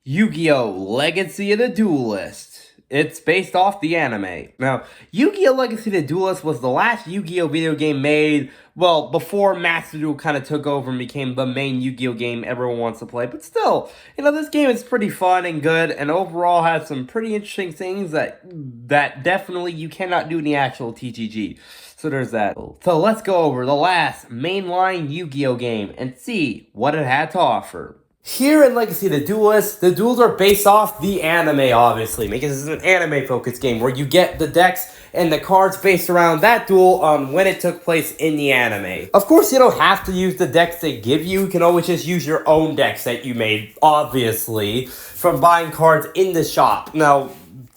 Yu-Gi-Oh! Legacy of the Duelist. It's based off the anime. Now, Yu-Gi-Oh! Legacy of the Duelist was the last Yu-Gi-Oh! Video game made, well, before Master Duel kind of took over and became the main Yu-Gi-Oh! Game everyone wants to play. But still, this game is pretty fun and good, and overall has some pretty interesting things that definitely you cannot do in the actual TGG. So there's that. So let's go over the last mainline Yu-Gi-Oh! Game and see what it had to offer. Here in Legacy of the Duelist, the duels are based off the anime, obviously, because this is an anime-focused game where you get the decks and the cards based around that duel when it took place in the anime. Of course, you don't have to use the decks they give you. You can always just use your own decks that you made, obviously, from buying cards in the shop. Now,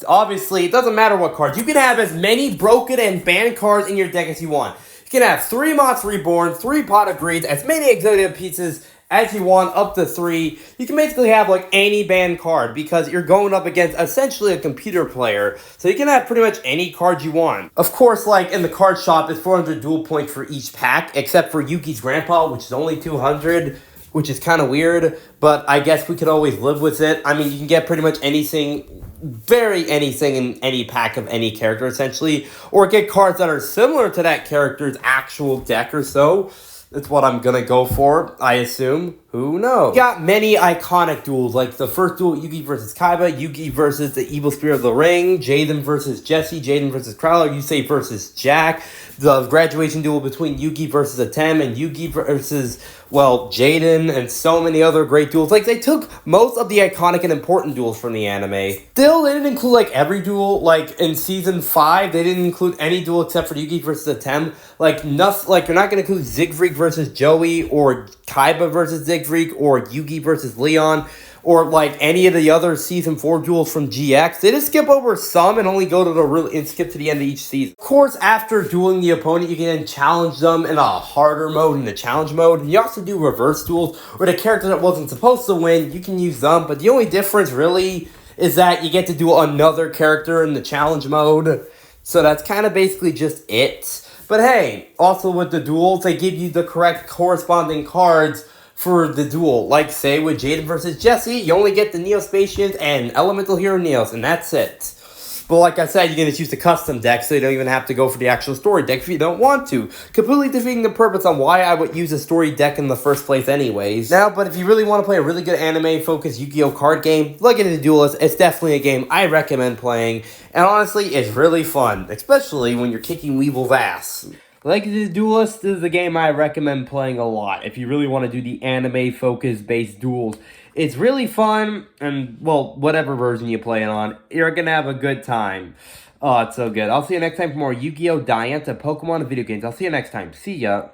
obviously, it doesn't matter what cards. You can have as many broken and banned cards in your deck as you want. You can have 3 Mots Reborn, 3 Pot of Greed, as many Exodia pieces as you want, up to 3. You can basically have like any banned card because you're going up against essentially a computer player. So you can have pretty much any card you want. Of course, like in the card shop, it's 400 duel points for each pack, except for Yuki's Grandpa, which is only 200, which is kind of weird, but I guess we could always live with it. I mean, you can get pretty much anything, anything in any pack of any character, essentially, or get cards that are similar to that character's actual deck or so. That's what I'm gonna go for, I assume. Who knows? You got many iconic duels, like the first duel, Yugi versus Kaiba, Yugi versus the Evil Spirit of the Ring, Jaden versus Jesse, Jaden versus Crowler, Yusei versus Jack, the graduation duel between Yugi versus Atem, and Yugi versus, well, Jaden, and so many other great duels. Like, they took most of the iconic and important duels from the anime. Still, they didn't include, like, every duel. Like, in Season 5, they didn't include any duel except for Yugi versus Atem. Like, nothing, like, you're not gonna include Siegfried versus Joey, or Kaiba versus Siegfried, or Yugi versus Leon, or like any of the other Season 4 duels from GX. They just skip over some and only go to and skip to the end of each season. Of course, after dueling the opponent, you can then challenge them in a harder mode, in the challenge mode. And you also do reverse duels, where the character that wasn't supposed to win, you can use them. But the only difference really is that you get to do another character in the challenge mode. So that's kind of basically just it. But hey, also with the duels, they give you the correct corresponding cards for the duel. Like, say, with Jaden versus Jesse, you only get the Neospatians and Elemental Hero Neos, and that's it. But like I said, you can just use the custom deck, so you don't even have to go for the actual story deck if you don't want to. Completely defeating the purpose on why I would use a story deck in the first place anyways. Now, but if you really want to play a really good anime-focused Yu-Gi-Oh! Card game, look at the Duelist. It's definitely a game I recommend playing. And honestly, it's really fun, especially when you're kicking Weevil's ass. Legacy of the Duelist is a game I recommend playing a lot if you really want to do the anime-focused based duels. It's really fun, and, well, whatever version you play it on, you're going to have a good time. Oh, it's so good. I'll see you next time for more Yu-Gi-Oh! Diancie, Pokemon, and video games. I'll see you next time. See ya.